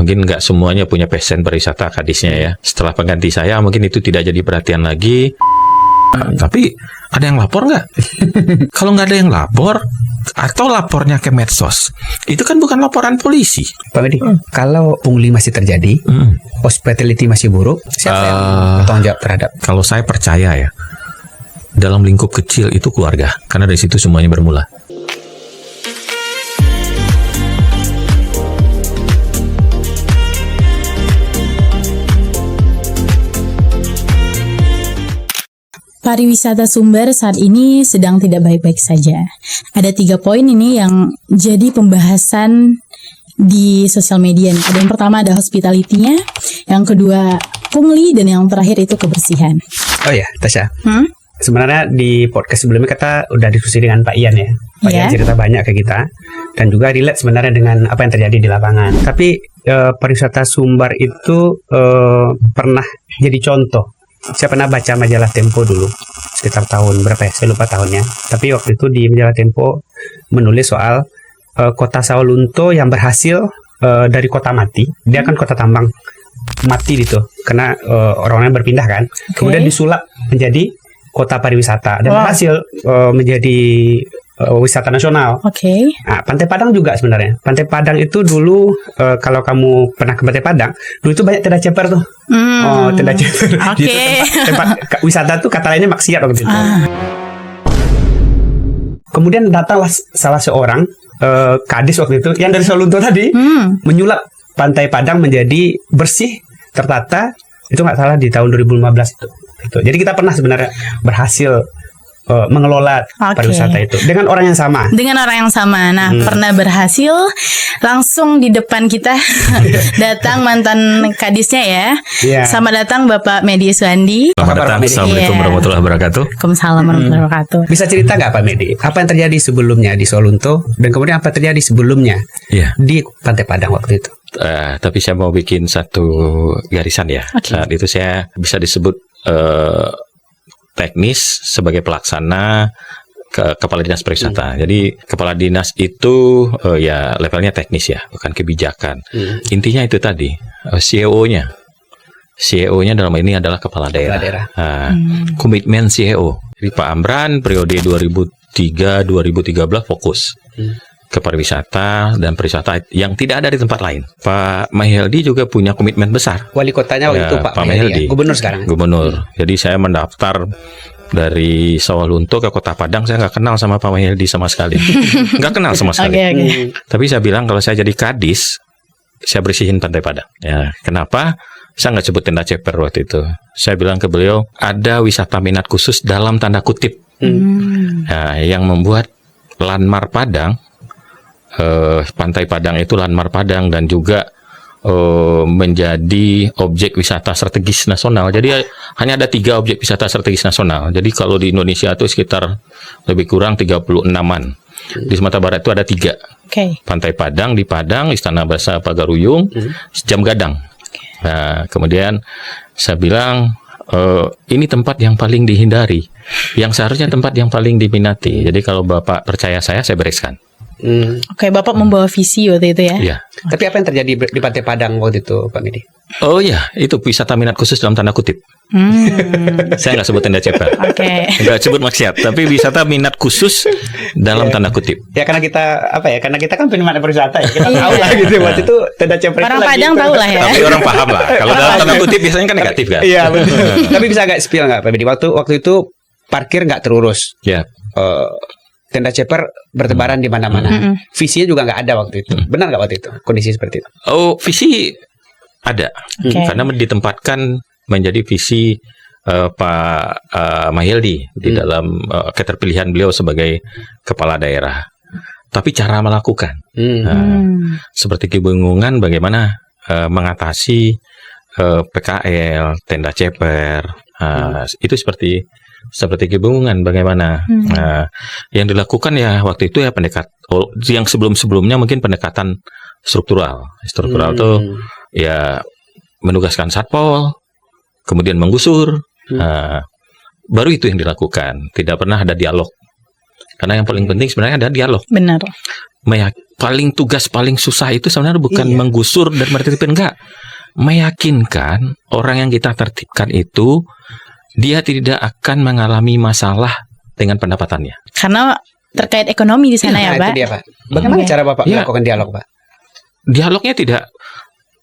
Mungkin nggak semuanya punya passion pariwisata kadisnya ya. Setelah pengganti saya mungkin itu tidak jadi perhatian lagi. Tapi ada yang lapor nggak? Kalau nggak ada yang lapor atau lapornya ke medsos, itu kan bukan laporan polisi. Pak Medi, kalau pungli masih terjadi, hospitality masih buruk, siapa yang bertanggung jawab terhadap? Kalau saya percaya ya, dalam lingkup kecil itu keluarga, karena dari situ semuanya bermula. Pariwisata Sumber saat ini sedang tidak baik-baik saja. Ada 3 poin ini yang jadi pembahasan di sosial media. Ada yang pertama ada hospitality-nya, yang kedua pungli, dan yang terakhir itu kebersihan. Oh ya, Tasya. Sebenarnya di podcast sebelumnya kita udah diskusi dengan Pak Ian ya. Pak Ian cerita banyak ke kita dan juga relate sebenarnya dengan apa yang terjadi di lapangan. Tapi pariwisata Sumbar itu pernah jadi contoh. Saya pernah baca majalah Tempo dulu, sekitar tahun berapa ya, saya lupa tahunnya. Tapi waktu itu di majalah Tempo menulis soal kota Sawalunto yang berhasil dari kota mati. Dia kan kota tambang mati gitu, karena orang-orang berpindah kan. Kemudian disulap menjadi kota pariwisata dan berhasil menjadi wisata nasional. Nah, Pantai Padang juga sebenarnya. Pantai Padang itu dulu kalau kamu pernah ke Pantai Padang, dulu itu banyak tenda ceper tuh. Tenda ceper. Tempat wisata tuh kata lainnya maksiat waktu itu. Kemudian datanglah salah seorang kadis waktu itu yang dari Sawalunto tadi menyulap Pantai Padang menjadi bersih, tertata. Itu nggak salah di tahun 2015 itu. Jadi kita pernah sebenarnya berhasil mengelola pariwisata itu dengan orang yang sama. Nah, pernah berhasil, langsung di depan kita datang mantan kadisnya ya. Selamat datang Bapak Medi Suhandi. Selamat datang. Assalamualaikum warahmatullahi wabarakatuh. Waalaikumsalam warahmatullahi wabarakatuh. Bisa cerita nggak Pak Medi, apa yang terjadi sebelumnya di Sawalunto dan kemudian apa terjadi sebelumnya di Pantai Padang waktu itu? Tapi saya mau bikin satu garisan ya. Saat itu saya bisa disebut teknis sebagai pelaksana kepala dinas pariwisata. Jadi kepala dinas itu ya levelnya teknis ya, bukan kebijakan. Intinya itu tadi, CEO-nya dalam ini adalah kepala daerah. Komitmen CEO. Jadi Pak Amran periode 2003-2013 fokus ke pariwisata dan pariwisata yang tidak ada di tempat lain. Pak Mahyildi juga punya komitmen besar. Wali kotanya waktu itu Pak Mahyildi, gubernur sekarang. Gubernur. Jadi saya mendaftar dari Sawalunto ke Kota Padang, saya nggak kenal sama Pak Mahyildi sama sekali. Nggak kenal sama sekali. Tapi saya bilang kalau saya jadi kadis, saya bersihin Pantai Padang. Ya, kenapa? Saya nggak sebut tenda ceper waktu itu. Saya bilang ke beliau, ada wisata minat khusus dalam tanda kutip. Nah, yang membuat Landmark Padang, Pantai Padang itu Landmark Padang dan juga menjadi objek wisata strategis nasional. Jadi hanya ada 3 objek wisata strategis nasional. Jadi kalau di Indonesia itu sekitar lebih kurang 36-an. Di Sumatera Barat itu ada 3. Pantai Padang di Padang, Istana Bahasa Pagaruyung, Jam Gadang. Nah, kemudian saya bilang ini tempat yang paling dihindari, yang seharusnya tempat yang paling diminati. Jadi kalau Bapak percaya saya bereskan. Bapak membawa visi waktu itu ya? Iya. Tapi apa yang terjadi di Pantai Padang waktu itu, Pak Medi? Oh iya, itu wisata minat khusus dalam tanda kutip. Saya nggak sebut tenda ceper. Nggak sebut maksiat, tapi wisata minat khusus dalam tanda kutip. Ya karena kita karena kita kan penikmat pariwisata ya, kita tahu lah gitu. Waktu itu tenda ceper orang Padang tahu lah ya. Tapi orang paham lah. Kalau dalam tanda kutip biasanya kan negatif kan. Iya betul. Tapi bisa nggak spill nggak Pak Medi? Waktu itu parkir nggak terurus. Ya. Tenda ceper bertebaran di mana-mana. Visinya juga nggak ada waktu itu. Benar nggak waktu itu kondisi seperti itu? Oh, visi ada. Karena ditempatkan menjadi visi Pak Mahyildi di dalam keterpilihan beliau sebagai kepala daerah. Tapi cara melakukan, seperti kebingungan bagaimana mengatasi PKL, tenda ceper, itu seperti kebingungan bagaimana. Yang dilakukan ya waktu itu ya yang sebelum-sebelumnya mungkin pendekatan struktural tuh ya menugaskan satpol, kemudian menggusur, baru itu yang dilakukan. Tidak pernah ada dialog, karena yang paling penting sebenarnya ada dialog. Benar. tugas paling susah itu sebenarnya bukan menggusur dan menertibkan, enggak. Meyakinkan orang yang kita tertibkan itu dia tidak akan mengalami masalah dengan pendapatannya. Karena terkait ekonomi di sana ya, Pak. Itu dia, Pak. Bagaimana cara Bapak melakukan dialog, Pak? Dialognya tidak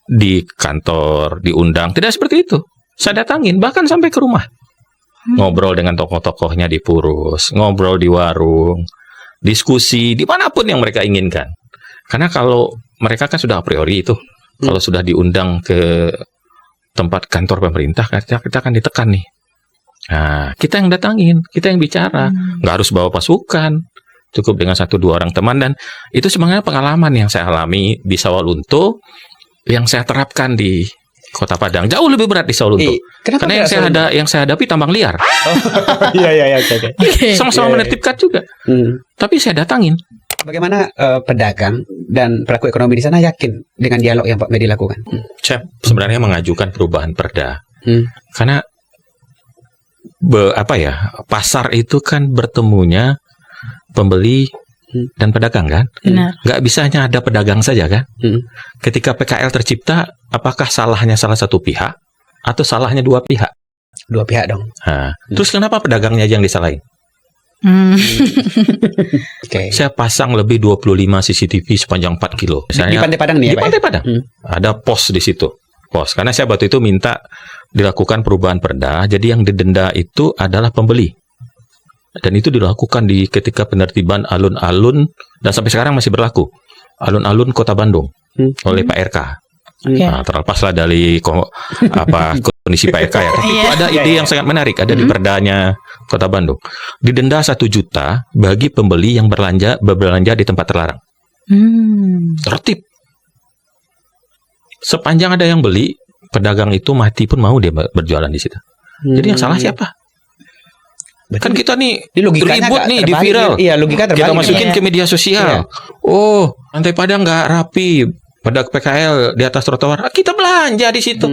di kantor, diundang, tidak seperti itu. Saya datangin, bahkan sampai ke rumah. Ngobrol dengan tokoh-tokohnya di Purus, ngobrol di warung, diskusi dimanapun yang mereka inginkan. Karena kalau mereka kan sudah a priori itu, kalau sudah diundang ke tempat kantor pemerintah, kita akan ditekan nih. Nah, kita yang datangin, kita yang bicara, nggak harus bawa pasukan, cukup dengan 1-2 orang teman. Dan itu sebenarnya pengalaman yang saya alami di Sawalunto, yang saya terapkan di Kota Padang. Jauh lebih berat di Sawalunto. Karena yang saya hadapi tambang liar. Iya. Sama-sama menertibkan juga. Tapi saya datangin. Bagaimana pedagang dan pelaku ekonomi di sana yakin dengan dialog yang Pak Medi lakukan? Saya sebenarnya mengajukan perubahan perda. Karena pasar itu kan bertemunya pembeli dan pedagang kan. Benar. Nggak bisa hanya ada pedagang saja kan. Ketika PKL tercipta, apakah salahnya salah satu pihak atau salahnya dua pihak? Dua pihak dong. Nah, terus kenapa pedagangnya aja yang disalahin? Saya pasang lebih 25 CCTV sepanjang 4 kilo. Di Pantai Padang nih ya, Pak? Di Pantai Padang. Ada pos di situ. Karena saya waktu itu minta dilakukan perubahan perda, jadi yang didenda itu adalah pembeli. Dan itu dilakukan ketika penertiban alun-alun, dan sampai sekarang masih berlaku. Alun-alun Kota Bandung oleh Pak RK. Nah, terlepaslah dari kondisi Pak RK ya. Tapi itu ada ide yang sangat menarik, ada di perdanya Kota Bandung. Didenda 1 juta bagi pembeli yang berbelanja di tempat terlarang. Tertib. Sepanjang ada yang beli, pedagang itu mati pun mau dia berjualan di situ. Jadi yang salah siapa? Kan kita nih ribut nih di viral. Iya, logika terbalik. Kita masukin ke media sosial. Oh, Pantai Padang nggak rapi. Pada PKL di atas trotoar, kita belanja di situ.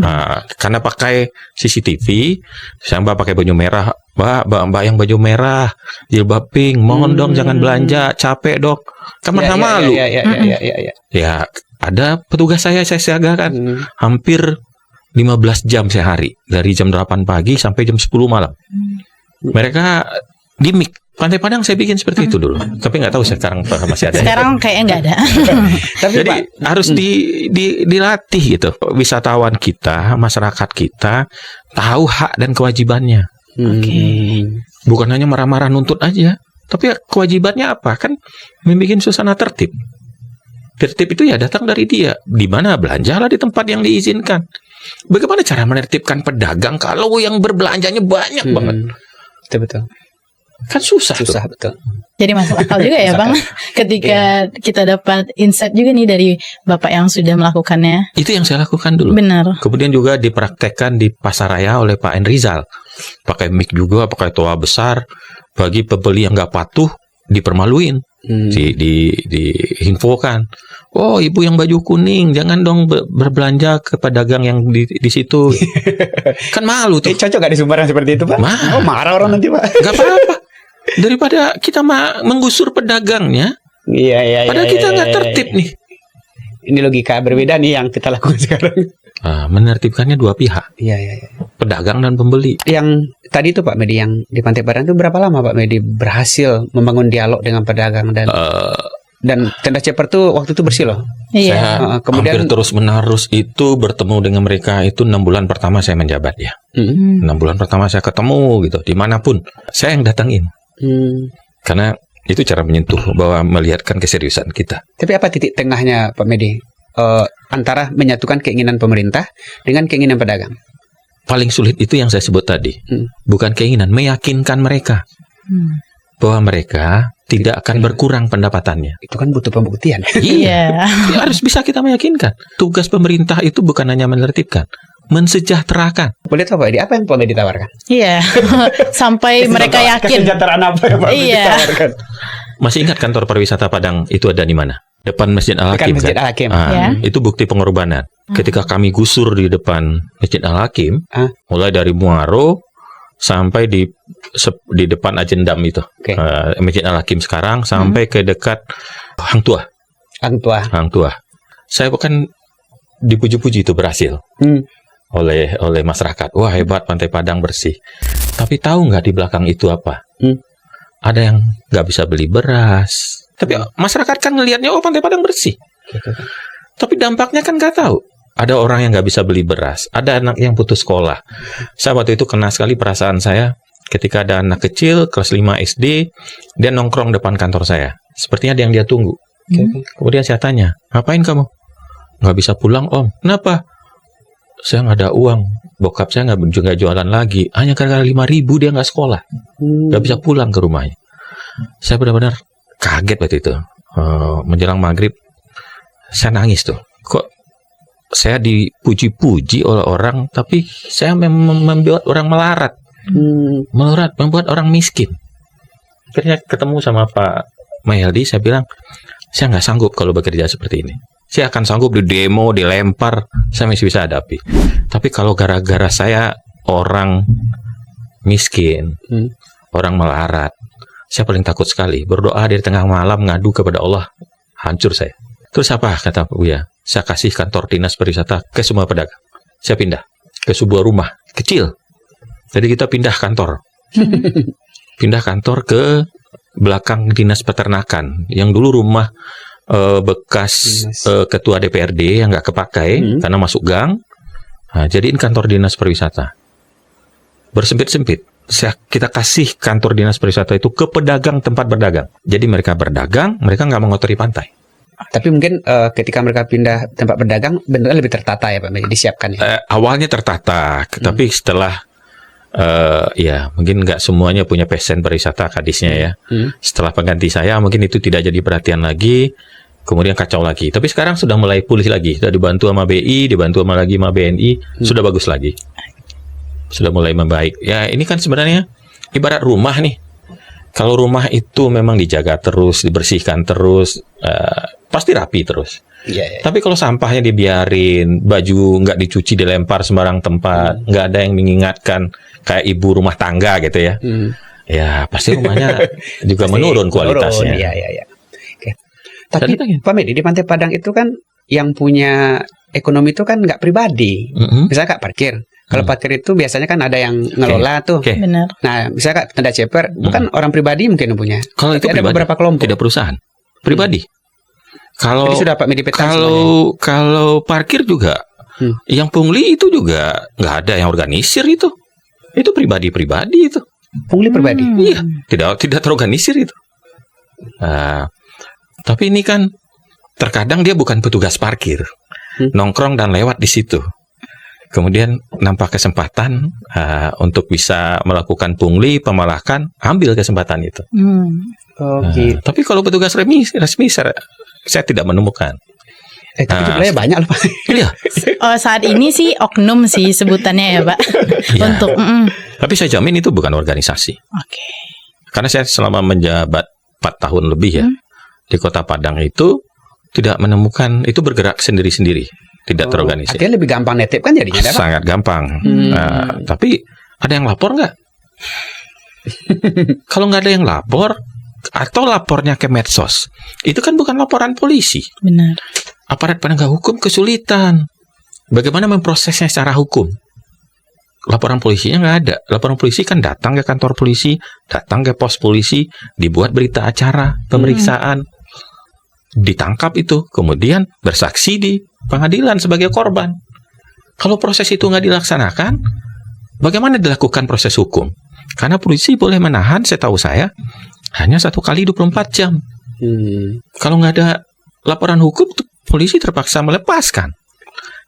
Nah, karena pakai CCTV, saya Mbak pakai baju merah, Mbak yang baju merah, jilbab pink, mohon dong jangan belanja, capek dok. Kan merasa malu. Ya, ada petugas saya siagakan hampir 15 jam sehari, dari jam 8 pagi sampai jam 10 malam. Mereka di mik. Pantai Padang saya bikin seperti itu dulu, tapi nggak tahu sekarang masih ada. Sekarang kayaknya nggak ada. Tapi jadi harus dilatih gitu. Wisatawan kita, masyarakat kita tahu hak dan kewajibannya. Bukan hanya marah-marah nuntut aja, tapi kewajibannya apa? Kan membuat suasana tertib. Tertib itu ya datang dari dia. Di mana belanjalah di tempat yang diizinkan. Bagaimana cara menertibkan pedagang kalau yang berbelanjanya banyak banget? Betul. Kan susah betul. Jadi masuk akal juga ya Bang, ketika kita dapat insight juga nih dari Bapak yang sudah melakukannya. Itu yang saya lakukan dulu. Benar. Kemudian juga dipraktekkan di Pasaraya oleh Pak Enrizal. Pakai mic juga, pakai toa besar. Bagi pembeli yang nggak patuh, dipermaluin. Diinfokan. Oh, ibu yang baju kuning, jangan dong berbelanja ke pedagang yang di situ. Kan malu tuh. Cocok gak di Sumbar yang seperti itu Pak? Marah orang nanti Pak. Gak apa-apa. Daripada kita menggusur pedagangnya, padahal kita nggak tertib nih. Ini logika berbeda nih yang kita lakukan sekarang. Menertibkannya dua pihak. Iya. Pedagang dan pembeli. Yang tadi itu Pak Medi yang di Pantai Padang itu berapa lama Pak Medi berhasil membangun dialog dengan pedagang dan tenda ceper tuh waktu itu bersih loh. Iya. Kemudian hampir terus menerus itu bertemu dengan mereka itu 6 bulan pertama saya menjabat ya. 6 bulan pertama saya ketemu gitu dimanapun saya yang datangin. Karena itu cara menyentuh bahwa melihatkan keseriusan kita. Tapi apa titik tengahnya Pak Medi antara menyatukan keinginan pemerintah dengan keinginan pedagang? Paling sulit itu yang saya sebut tadi. Bukan keinginan, meyakinkan mereka bahwa mereka tidak akan berkurang pendapatannya. Itu kan butuh pembuktian. Iya. Harus bisa kita meyakinkan. Tugas pemerintah itu bukan hanya menertibkan, mensejahterakan. Boleh tahu Pak Edi, apa yang Pak Edi ditawarkan? Iya. Sampai mereka yakin. Kesejahteraan apa yang Pak Edi ditawarkan? Masih ingat kantor pariwisata Padang itu ada di mana? Depan Masjid Al-Hakim. Masjid Al-Hakim. Itu bukti pengorbanan. Ketika kami gusur di depan Masjid Al-Hakim, mulai dari Muaro sampai di depan Ajendam itu, Masjid Al-Hakim sekarang sampai ke dekat Hang tua. Saya bukan dipuji-puji itu berhasil oleh masyarakat. Wah, hebat Pantai Padang bersih. Tapi tahu nggak di belakang itu apa? Ada yang nggak bisa beli beras. Tapi masyarakat kan ngelihatnya, oh Pantai Padang bersih. Tapi dampaknya kan nggak tahu. Ada orang yang nggak bisa beli beras. Ada anak yang putus sekolah. Saya waktu itu kena sekali perasaan saya ketika ada anak kecil kelas 5 SD, dia nongkrong depan kantor saya. Sepertinya ada yang dia tunggu. Kemudian saya tanya, ngapain kamu? Nggak bisa pulang om. Kenapa? Saya nggak ada uang. Bokap saya nggak jualan lagi. Hanya gara-gara 5.000 dia nggak sekolah. Nggak bisa pulang ke rumahnya. Saya benar-benar kaget waktu itu. Menjelang maghrib, saya nangis tuh. Kok saya dipuji-puji oleh orang, tapi saya membuat orang melarat. Membuat orang miskin. Akhirnya ketemu sama Pak Mahyildi, saya bilang, saya nggak sanggup kalau bekerja seperti ini. Saya akan sanggup di demo, dilempar, saya masih bisa hadapi. Tapi kalau gara-gara saya orang miskin, orang melarat, saya paling takut sekali. Berdoa di tengah malam, ngadu kepada Allah, hancur saya. Terus apa kata Pak Buya? Saya kasih kantor dinas pariwisata ke semua pedagang. Saya pindah ke sebuah rumah kecil. Jadi kita pindah kantor. Pindah kantor ke belakang dinas peternakan. Yang dulu rumah bekas ketua DPRD yang nggak kepakai karena masuk gang. Nah, jadiin kantor dinas pariwisata. Bersempit-sempit. Kita kasih kantor dinas pariwisata itu ke pedagang tempat berdagang. Jadi mereka berdagang, mereka nggak mengotori pantai. Tapi mungkin ketika mereka pindah tempat berdagang, benar lebih tertata ya Pak, disiapkan ya? Awalnya tertata, tapi setelah ya mungkin nggak semuanya punya passion pariwisata kadisnya ya. Setelah pengganti saya mungkin itu tidak jadi perhatian lagi, kemudian kacau lagi. Tapi sekarang sudah mulai pulih lagi, sudah dibantu sama BI, dibantu sama BNI, sudah bagus lagi, sudah mulai membaik. Ya ini kan sebenarnya ibarat rumah nih. Kalau rumah itu memang dijaga terus, dibersihkan terus, pasti rapi terus. Tapi kalau sampahnya dibiarin, baju nggak dicuci, dilempar sembarang tempat, nggak ada yang mengingatkan, kayak ibu rumah tangga gitu ya, ya pasti rumahnya juga pasti menurun kualitasnya. Iya. Oke. Tapi Pak Medi, di Pantai Padang itu kan yang punya ekonomi itu kan nggak pribadi, misalnya Kak parkir. Kalau parkir itu biasanya kan ada yang ngelola tuh. Benar. Nah, misalnya Kak tenda ceper, bukan orang pribadi mungkin yang punya. Kalau itu ada beberapa kelompok. Tidak perusahaan, pribadi. Jadi sudah Pak Medi petakan kalau parkir juga, yang pungli itu juga nggak ada yang organisir itu. Itu pribadi itu. Pungli pribadi? Iya, tidak terorganisir itu. Tapi ini kan terkadang dia bukan petugas parkir, nongkrong dan lewat di situ. Kemudian nampak kesempatan untuk bisa melakukan pungli, pemalakan, ambil kesempatan itu. Gitu. Tapi kalau petugas resmi saya tidak menemukan. Tapi jumlahnya banyak loh Pak. Iya. Saat ini sih oknum sih sebutannya ya Pak. Ya. Untuk. Tapi saya jamin itu bukan organisasi. Oke. Karena saya selama menjabat 4 tahun lebih ya di Kota Padang itu tidak menemukan, itu bergerak sendiri-sendiri, tidak terorganisir. Artinya lebih gampang netip kan jadinya, Pak? Sangat gampang. Tapi ada yang lapor nggak? Kalau nggak ada yang lapor, atau lapornya ke medsos, itu kan bukan laporan polisi. Benar. Aparat penegak hukum kesulitan. Bagaimana memprosesnya secara hukum? Laporan polisinya nggak ada. Laporan polisi kan datang ke kantor polisi, datang ke pos polisi, dibuat berita acara, pemeriksaan, ditangkap itu, kemudian bersaksi di pengadilan sebagai korban. Kalau proses itu nggak dilaksanakan, bagaimana dilakukan proses hukum? Karena polisi boleh menahan, setahu saya, hanya 1 kali 24 jam. Kalau nggak ada laporan hukum, polisi terpaksa melepaskan.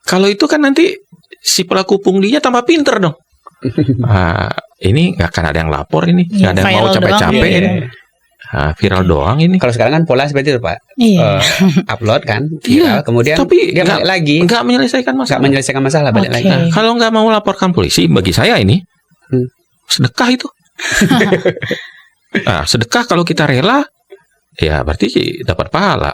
Kalau itu kan nanti si pelaku punglinya tambah pinter dong. Ini nggak akan ada yang lapor ini, nggak ada yang mau capek-capek ini. Viral doang ini. Kalau sekarang kan pola seperti itu Pak. Upload kan, viral, kemudian tapi dia balik lagi. Nggak menyelesaikan masalah. Balik lagi. Kalau nggak mau laporkan polisi, bagi saya ini sedekah itu. Sedekah kalau kita rela, ya berarti dapat pahala.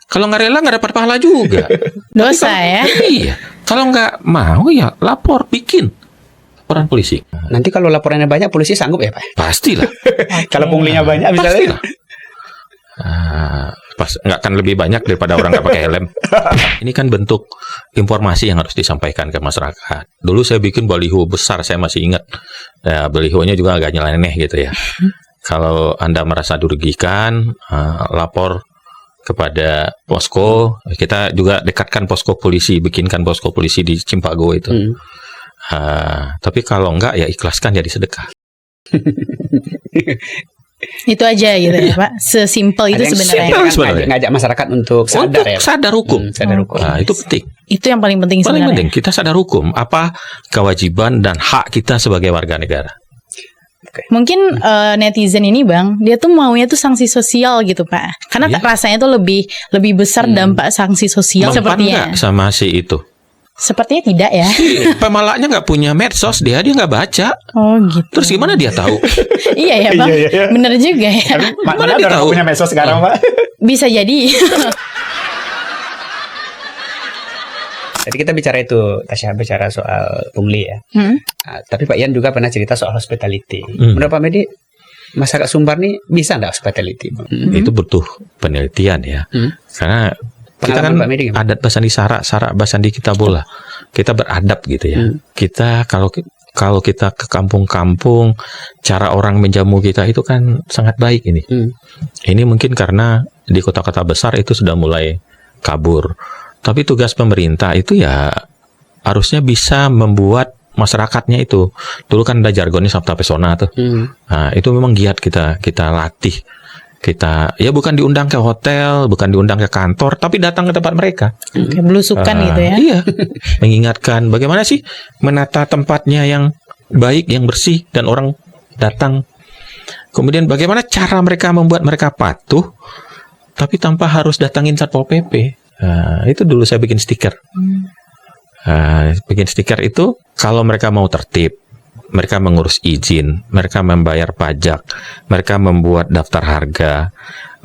Kalau nggak rela nggak dapat pahala juga. Dosa ya. Iya. Kalau nggak mau ya lapor, bikin laporan polisi. Nanti kalau laporannya banyak, polisi sanggup ya Pak? Pastilah. Kalau punglinya banyak misalnya. nggak akan lebih banyak daripada orang nggak pakai helm. Ini kan bentuk informasi yang harus disampaikan ke masyarakat. Dulu saya bikin baliho besar, saya masih ingat. Ya, balihonya juga agak nyeleneh gitu ya. Kalau Anda merasa dirugikan, lapor kepada posko. Kita juga dekatkan posko polisi, bikinkan posko polisi di Cimpago itu. Tapi kalau enggak, ya ikhlaskan jadi sedekah. Itu aja gitu ya Pak. Sesimpel itu sebenarnya. Ngajak masyarakat untuk sadar untuk ya. Sadar hukum. Sadar hukum. Nah, itu penting. Itu yang paling penting Paling sebenarnya. penting kita sadar hukum, apa kewajiban dan hak kita sebagai warga negara. Mungkin netizen ini Bang, dia tuh maunya tuh sanksi sosial gitu Pak. Karena rasanya tuh lebih besar dampak sanksi sosial Mempan sepertinya. nggak sama si itu? Sepertinya tidak ya. Pemalaknya nggak punya medsos, dia nggak baca. Oh gitu. Terus gimana dia tahu? Iya ya Bang. Iya. Bener juga ya. Mana dia ada tahu? orang punya medsos sekarang, Pak? Bisa jadi. Tadi kita bicara itu, Tasya bicara soal pungli ya. Tapi Pak Ian juga pernah cerita soal hospitality. Menurut Pak Medi, masyarakat Sumbar nih bisa nggak hospitality? Itu butuh penelitian ya. Karena kita kan Pak Medi gimana? adat basandi sara basandi kita bola. Kita beradab gitu ya. Kita kalau kita ke kampung-kampung, cara orang menjamu kita itu kan sangat baik ini. Ini mungkin karena di kota-kota besar itu sudah mulai kabur. Tapi tugas pemerintah itu ya harusnya bisa membuat masyarakatnya itu. Dulu kan ada jargonnya Sabta Pesona tuh. Nah, itu memang giat kita latih. Kita ya bukan diundang ke hotel, bukan diundang ke kantor, tapi datang ke tempat mereka. Kayak belusukan gitu ya. Iya. Mengingatkan bagaimana sih menata tempatnya yang baik, yang bersih dan orang datang. Kemudian bagaimana cara mereka membuat mereka patuh tapi tanpa harus datangin Satpol PP. Itu dulu saya bikin stiker. Bikin stiker itu kalau mereka mau tertib, mereka mengurus izin, mereka membayar pajak, mereka membuat daftar harga,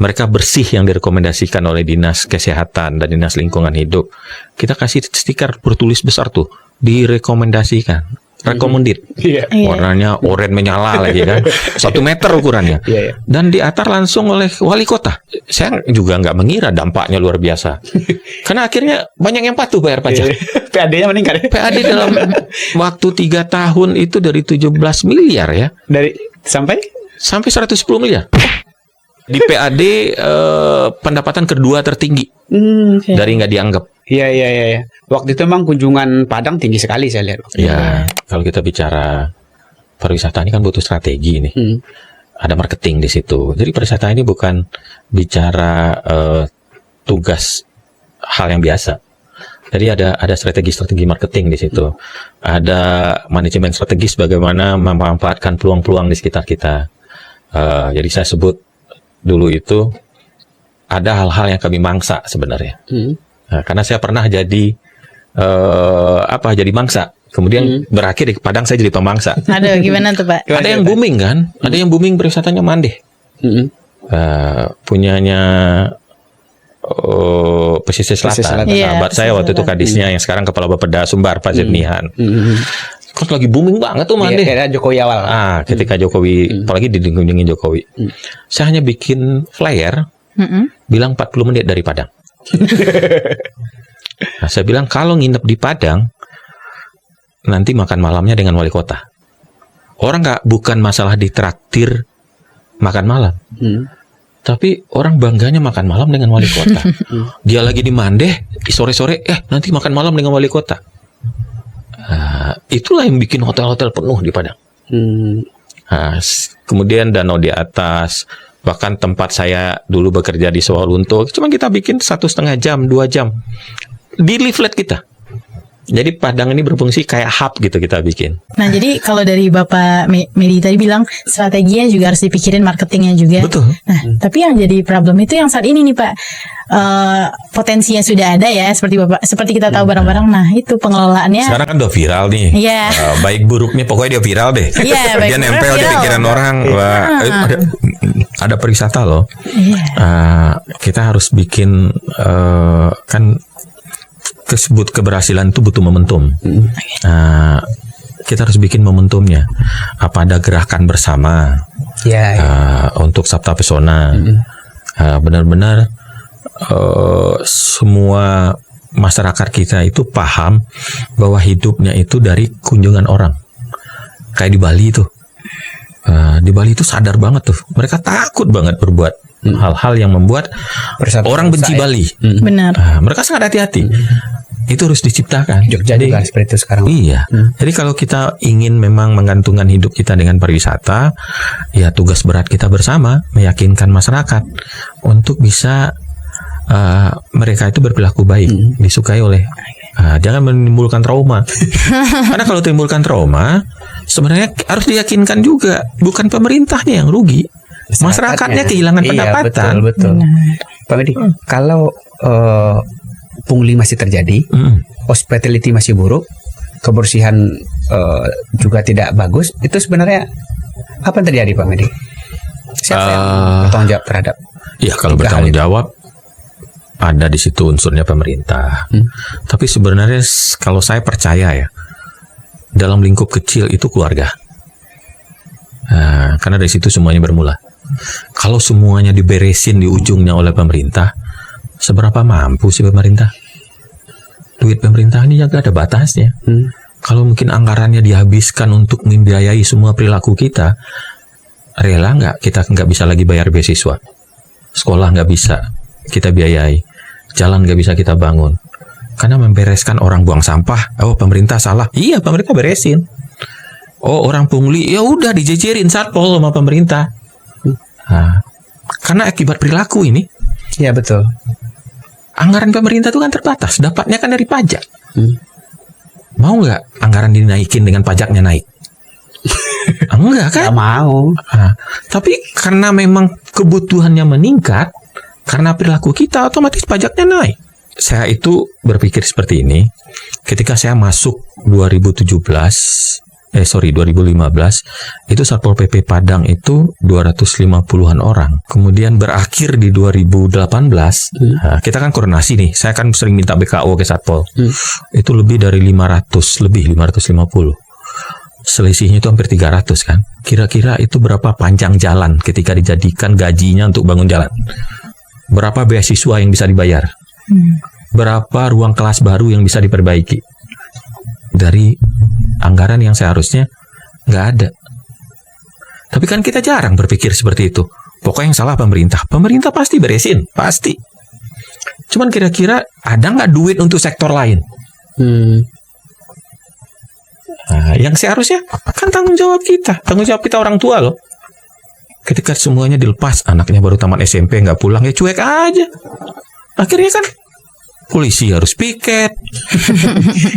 mereka bersih yang direkomendasikan oleh Dinas Kesehatan dan Dinas Lingkungan Hidup. Kita kasih stiker bertulis besar tuh, direkomendasikan. Recommended. Warnanya oranye menyala lagi kan. 1 meter ukurannya. Dan diatar langsung oleh wali kota. Saya juga nggak mengira dampaknya luar biasa. Karena akhirnya banyak yang patuh bayar pajak. PAD-nya meningkat. PAD dalam waktu 3 tahun itu dari 17 miliar ya. Sampai 110 miliar. Di PAD pendapatan kedua tertinggi dari nggak dianggap. Iya. Waktu itu memang kunjungan Padang tinggi sekali saya lihat. Ya, kalau kita bicara pariwisata ini kan butuh strategi nih. Ada marketing di situ. Jadi pariwisata ini bukan bicara tugas hal yang biasa. Jadi ada strategi marketing di situ. Ada manajemen strategis bagaimana memanfaatkan peluang-peluang di sekitar kita. Jadi saya sebut dulu itu ada hal-hal yang kami mangsa sebenarnya. Karena saya pernah jadi jadi mangsa. Kemudian berakhir di Padang saya jadi pemangsa. Aduh, gimana tuh Pak? Ada yang booming kan? Ada yang booming pariwisatanya Mandeh. Punyanya pesisir selatan. Sahabat saya waktu itu kadisnya yang sekarang Kepala Bapeda Sumbar, Pak Zernihan. Kan lagi booming banget tuh Mandeh. Era Jokowi awal. Ketika Jokowi, apalagi dikunjungin Jokowi. Saya hanya bikin flyer, bilang 40 menit dari Padang. Nah, saya bilang kalau nginep di Padang nanti makan malamnya dengan wali kota. Orang bukan masalah ditraktir makan malam, tapi orang bangganya makan malam dengan wali kota. Dia lagi di Mandeh, sore-sore nanti makan malam dengan wali kota. Itulah yang bikin hotel-hotel penuh di Padang. Kemudian danau di atas. Bahkan tempat saya dulu bekerja di Sawalunto, cuma kita bikin 1,5 jam, 2 jam di leaflet kita. Jadi Padang ini berfungsi kayak hub gitu kita bikin. Nah jadi kalau dari Bapak Medi tadi bilang strateginya juga harus dipikirin, marketingnya juga. Betul. Nah tapi yang jadi problem itu yang saat ini nih Pak, potensinya sudah ada ya seperti kita tahu barang-barang. Nah itu pengelolaannya. Sekarang kan udah viral nih. Iya. Baik buruknya pokoknya dia viral deh. Iya. Dia nempel di pikiran orang. Ada pariwisata loh. Kita harus bikin kan disebut keberhasilan itu butuh momentum. Kita harus bikin momentumnya. Apa ada gerakan bersama untuk Sabta Pesona? Benar-benar semua masyarakat kita itu paham bahwa hidupnya itu dari kunjungan orang. Kayak di Bali itu. Di Bali itu sadar banget tuh. Mereka takut banget berbuat hal-hal yang membuat orang benci Bali. Benar. Mereka sangat hati-hati. Itu harus diciptakan. Jogja juga seperti itu sekarang. Iya. Jadi kalau kita ingin memang menggantungkan hidup kita dengan pariwisata, ya tugas berat kita bersama meyakinkan masyarakat untuk bisa mereka itu berperilaku baik, disukai oleh. Jangan menimbulkan trauma. Karena kalau timbulkan trauma, sebenarnya harus diyakinkan juga, bukan pemerintahnya yang rugi, masyarakatnya kehilangan pendapatan. Betul. Pak Medi, kalau pungli masih terjadi, hospitality masih buruk, kebersihan juga tidak bagus, itu sebenarnya apa yang terjadi, Pak Medi? Siapa yang bertanggung jawab terhadap? Ya, kalau bertanggung jawab ada di situ unsurnya pemerintah. Tapi sebenarnya kalau saya percaya ya, dalam lingkup kecil itu keluarga. Karena dari situ semuanya bermula. Kalau semuanya diberesin di ujungnya oleh pemerintah, seberapa mampu sih pemerintah? Duit pemerintah ini juga ada batasnya. Kalau mungkin anggarannya dihabiskan untuk membiayai semua perilaku kita, rela nggak kita nggak bisa lagi bayar beasiswa, sekolah nggak bisa kita biayai, jalan nggak bisa kita bangun, karena membereskan orang buang sampah. Oh, pemerintah salah. Iya, pemerintah beresin. Oh, orang pungli, ya udah dijejerin satpol sama pemerintah. Karena akibat perilaku ini. Iya, betul. Anggaran pemerintah itu kan terbatas, dapatnya kan dari pajak. Mau nggak anggaran dinaikin dengan pajaknya naik? Enggak kan? Nggak mau. Tapi karena memang kebutuhannya meningkat, karena perilaku kita, otomatis pajaknya naik. Saya itu berpikir seperti ini. Ketika saya masuk 2015, itu Satpol PP Padang itu 250-an orang. Kemudian berakhir di 2018, kita kan koordinasi nih. Saya kan sering minta BKO ke Satpol. Itu lebih dari 550. Selisihnya itu hampir 300 kan. Kira-kira itu berapa panjang jalan ketika dijadikan gajinya untuk bangun jalan? Berapa beasiswa yang bisa dibayar? Berapa ruang kelas baru yang bisa diperbaiki? Dari anggaran yang seharusnya nggak ada. Tapi kan kita jarang berpikir seperti itu. Pokoknya yang salah pemerintah. Pemerintah pasti beresin, pasti. Cuman kira-kira ada nggak duit untuk sektor lain? Yang seharusnya kan tanggung jawab kita. Tanggung jawab kita orang tua loh. Ketika semuanya dilepas, anaknya baru tamat SMP nggak pulang, ya cuek aja. Akhirnya kan polisi harus piket.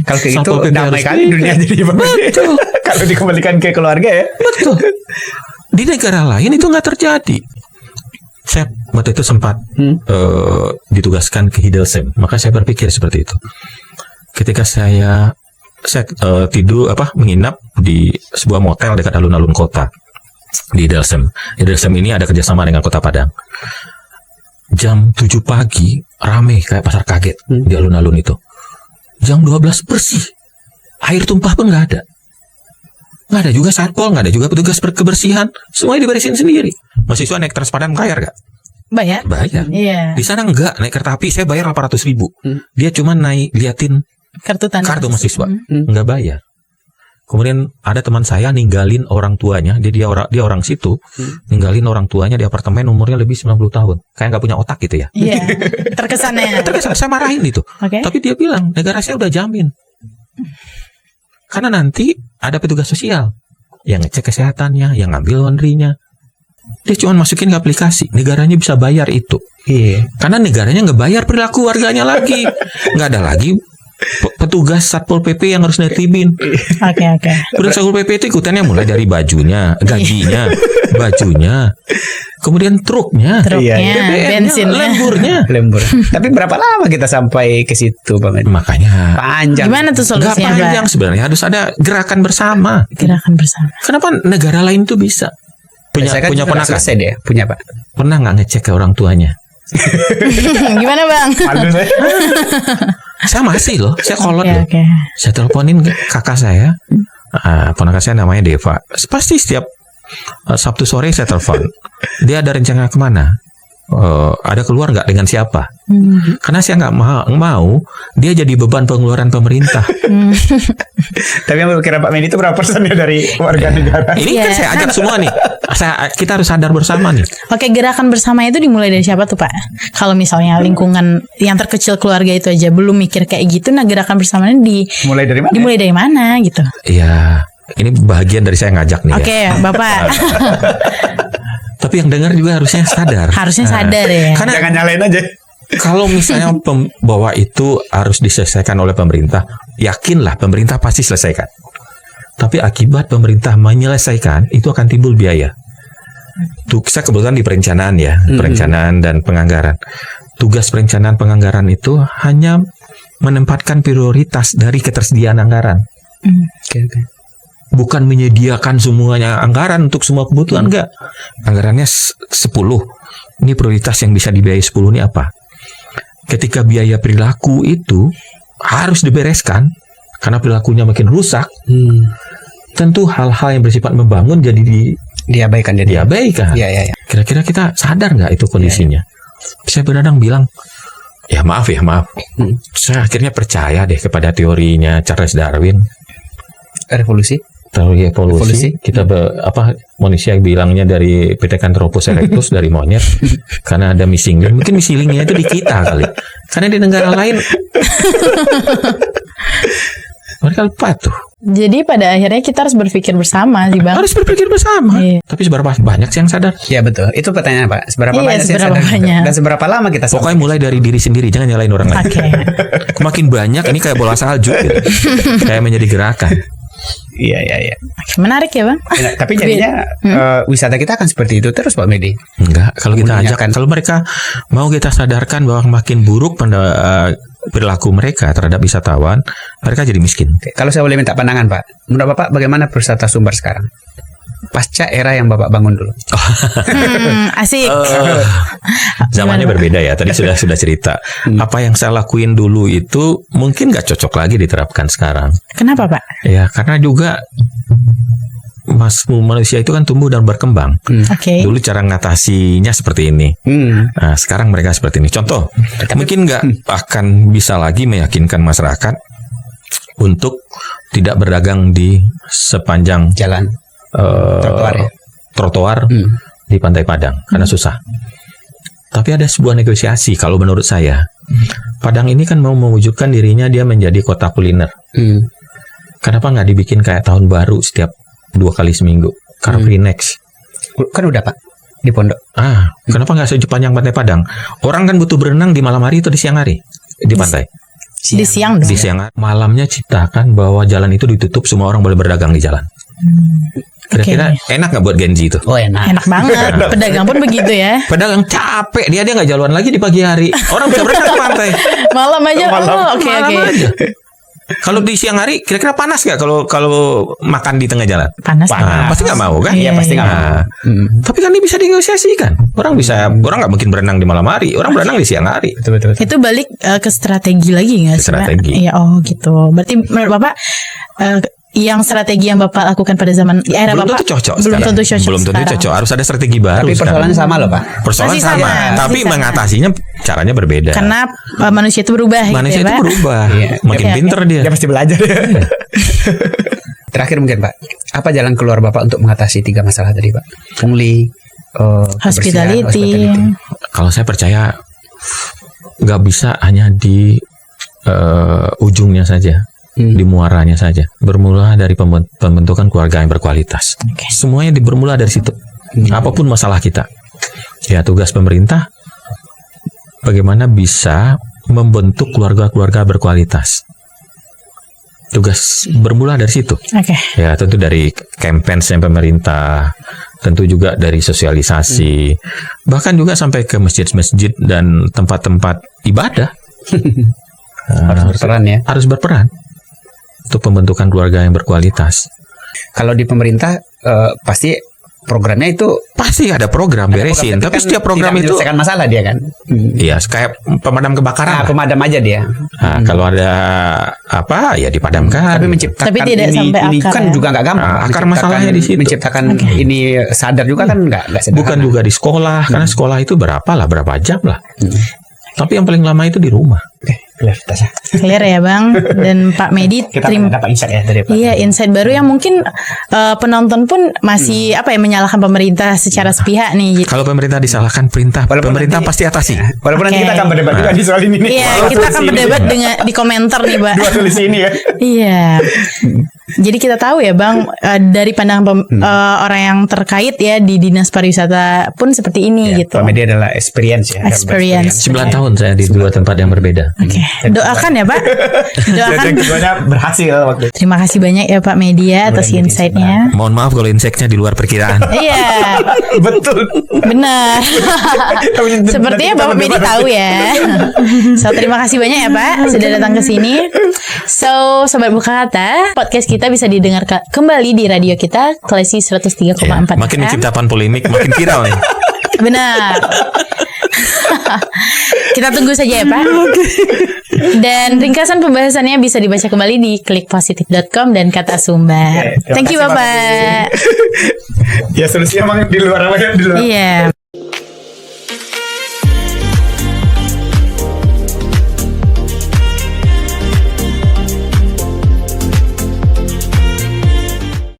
Kalau kayak gitu damai kali dunia jadi. Betul. Kalau dikembalikan ke keluarga ya. Betul. Di negara lain itu nggak terjadi. Saya waktu itu sempat ditugaskan ke Hidelsem, maka saya berpikir seperti itu. Ketika saya menginap di sebuah motel dekat alun-alun kota di Hidelsem. Hidelsem ini ada kerjasama dengan Kota Padang. Jam 7 pagi rame kayak pasar kaget di alun-alun itu. Jam 12 bersih, air tumpah pun nggak ada. Nggak ada juga satpol, nggak ada juga petugas kebersihan. Semuanya diberesin sendiri. Mahasiswa naik Transpadang bayar nggak? Bayar. Iya. Di sana nggak, naik kereta api saya bayar 800.000. Dia cuma naik liatin kartu mahasiswa, nggak bayar. Kemudian ada teman saya ninggalin orang tuanya, dia orang situ, ninggalin orang tuanya di apartemen, umurnya lebih 90 tahun. Kayak nggak punya otak gitu ya. Iya. Terkesannya. Saya marahin itu. Okay. Tapi dia bilang, negara saya udah jamin. Karena nanti ada petugas sosial yang ngecek kesehatannya, yang ngambil laundry-nya. Dia cuma masukin ke aplikasi, negaranya bisa bayar itu. Iya. Karena negaranya nggak bayar perilaku warganya lagi. Nggak ada lagi petugas Satpol PP yang harus nertibin. Oke. Petugas Satpol PP itu ikutannya mulai dari bajunya, gajinya, kemudian truknya, bensinnya, lembur. Tapi berapa lama kita sampai ke situ, Bang? Makanya panjang. Gimana tuh solusinya? Nggak panjang sebenarnya, harus ada gerakan bersama. Kenapa negara lain tuh bisa? Punya pernah selesai deh, punya Pak. Pernah nggak ngecek ke orang tuanya? Gimana Bang? Saya masih loh, saya kolot loh. Saya teleponin kakak saya, ponakan saya namanya Deva. Pasti setiap Sabtu sore saya telepon. Dia ada rencana kemana? Ada keluar nggak dengan siapa? Karena saya nggak mau dia jadi beban pengeluaran pemerintah. Tapi yang kira Pak Medi itu berapa persen ya dari warga negara? Ini kan saya ajak semua nih. Kita harus sadar bersama nih. Oke, gerakan bersama itu dimulai dari siapa tuh Pak? Kalau misalnya lingkungan yang terkecil keluarga itu aja belum mikir kayak gitu, nah gerakan bersamanya Mulai dari mana? Dimulai dari mana gitu? Iya, ini bagian dari saya ngajak nih. Oke, Bapak. Tapi yang dengar juga harusnya sadar. Harusnya sadar ya. Karena Jangan nyalain aja. kalau misalnya bahwa itu harus diselesaikan oleh pemerintah, yakinlah pemerintah pasti selesaikan. Tapi akibat pemerintah menyelesaikan itu akan timbul biaya. Tuh, saya kebetulan di perencanaan ya, perencanaan dan penganggaran. Tugas perencanaan penganggaran itu hanya menempatkan prioritas dari ketersediaan anggaran. Oke. Bukan menyediakan semuanya anggaran untuk semua kebutuhan, enggak. Anggarannya 10. Ini prioritas yang bisa dibiayai 10 ini apa? Ketika biaya perilaku itu harus dibereskan karena perilakunya makin rusak, tentu hal-hal yang bersifat membangun jadi Diabaikan jadi. diabaikan. Iya. Kira-kira kita sadar nggak itu kondisinya? Saya beradang bilang, ya maaf. Saya akhirnya percaya deh kepada teorinya Charles Darwin. Teori evolusi. Kita manusia bilangnya dari Pithecanthropus erectus, dari monyet, karena ada missing link. Mungkin missing linknya itu di kita kali. Karena di negara lain mereka lupa tuh. Jadi pada akhirnya kita harus berpikir bersama sih Bang. Harus berpikir bersama. Iya. Tapi seberapa banyak sih yang sadar? Ya betul. Itu pertanyaan Pak. Seberapa Iya, banyak sih yang seberapa sadar? banyak. Dan seberapa lama kita sadar? Pokoknya mulai dari diri sendiri, jangan nyalain orang lain. Oke. Makin banyak ini kayak bola salju gitu. Kayak menjadi gerakan. Iya. Oke, menarik ya Bang. Nah, tapi jadinya wisata kita akan seperti itu terus Pak Medi. Enggak, kalau kita ajak, Menanyakan. kalau mereka mau kita sadarkan bahwa makin buruk perilaku mereka terhadap wisatawan, mereka jadi miskin. Oke, kalau saya boleh minta pandangan Pak, menurut Bapak bagaimana perwisata Sumbar sekarang? Pasca era yang Bapak bangun dulu. Asik. Zamannya berbeda ya. Tadi sudah cerita. Apa yang saya lakuin dulu itu mungkin nggak cocok lagi diterapkan sekarang. Kenapa Pak? Ya karena juga manusia itu kan tumbuh dan berkembang. Oke. Dulu cara ngatasinya seperti ini. Nah, sekarang mereka seperti ini. Contoh, mungkin nggak akan bisa lagi meyakinkan masyarakat untuk tidak berdagang di sepanjang Jalan. trotoar di Pantai Padang karena susah. Tapi ada sebuah negosiasi kalau menurut saya. Padang ini kan mau mewujudkan dirinya dia menjadi kota kuliner. Kenapa nggak dibikin kayak tahun baru setiap 2 kali seminggu? Car Free Next. Kan udah Pak di pondok. Kenapa nggak sepanjang Pantai Padang? Orang kan butuh berenang di malam hari atau di siang hari di pantai. Di siang dong. Di siang hari. Malamnya ciptakan bahwa jalan itu ditutup, semua orang boleh berdagang di jalan. Kira-kira enak nggak buat Gen Z itu? Oh enak. Enak banget. Pedagang pun begitu ya. Pedagang capek, dia nggak jalan lagi di pagi hari. Orang bisa berenang di pantai. Malam aja. Oke. Malam aja. Kalau di siang hari, kira-kira panas nggak kalau makan di tengah jalan? Panas. Pasti nggak mau kan? Iya pasti nggak mau. Tapi kan ini bisa dinegosiasikan. Orang nggak mungkin berenang di malam hari. Orang berenang di siang hari. Betul. Itu balik ke strategi lagi nggak sih? Strategi. Iya, gitu. Berarti menurut Bapak yang strategi yang Bapak lakukan pada zaman era belum Bapak tentu cocok belum sekarang. tentu cocok Belum tentu sekarang. cocok. Harus ada strategi baru. Tapi persoalannya sama loh Pak. Persoalan Masih sama, sama, tapi masih sama. mengatasinya caranya berbeda. Karena manusia itu berubah. Manusia gitu, itu ya, Pak? berubah, Iya. makin Oke, pinter dia. Dia pasti belajar ya. Terakhir mungkin Pak, apa jalan keluar Bapak untuk mengatasi 3 masalah tadi Pak? Pungli, Hospitality. Kalau saya percaya nggak bisa hanya di ujungnya saja, di muaranya saja. Bermula dari pembentukan keluarga yang berkualitas. Semuanya bermula dari situ. Apapun masalah kita, ya tugas pemerintah bagaimana bisa membentuk keluarga-keluarga berkualitas. Tugas bermula dari situ. Oke. Ya tentu dari campaign pemerintah, tentu juga dari sosialisasi, bahkan juga sampai ke masjid-masjid dan tempat-tempat ibadah. Harus berperan ya. Harus berperan untuk pembentukan keluarga yang berkualitas. Kalau di pemerintah pasti programnya itu Pasti ada program beresin, tapi kan setiap program tidak itu menyelesaikan masalah dia kan. iya kayak pemadam kebakaran. Nah, pemadam aja dia. Nah, kalau ada apa ya dipadamkan. Tapi menciptakan Tapi tidak ini, sampai ini akar kan ya? juga nggak gampang. Akar Menciptakan- masalahnya di situ. Menciptakan ini sadar juga kan nggak sederhana. Bukan juga di sekolah, karena sekolah itu berapa jam lah. Tapi yang paling lama itu di rumah. Oke, clear kita sah. Clear ya Bang. Dan Pak Medi Kita dapat insight ya dari Pak. Iya, insight baru yang mungkin penonton pun masih menyalahkan pemerintah secara sepihak nih. Kalau pemerintah disalahkan pemerintah pasti atasi. Walaupun nanti kita akan berdebat juga di soal ini nih. Iya, kita akan berdebat di komentar nih, Mbak. Dua solusi ini ya. Iya. Jadi kita tahu ya Bang, dari pandangan orang yang terkait ya di Dinas Pariwisata pun seperti ini gitu. Pak Medi adalah experience ya. 9 tahun saya di 2 tempat yang berbeda. Oke. Doakan ya Pak. Doakan. Dan keduanya berhasil waktu itu. Terima kasih banyak ya Pak Media atas insight-nya. Mohon maaf kalau insight-nya di luar perkiraan. Iya. Betul. Benar. Sepertinya Bapak Medi tahu ya. So terima kasih banyak ya Pak sudah datang ke sini. So Sobat Buka Kata, podcast kita bisa didengar kembali di radio kita Klesi 103,4 Makin menciptakan polemik, makin viral nih. Benar. Kita tunggu saja ya Pak. Dan ringkasan pembahasannya bisa dibaca kembali di klikpositif.com dan Kata Sumber. Thank you Bapak. Ya solusinya emang di luar apa ya? Di luar. Iya.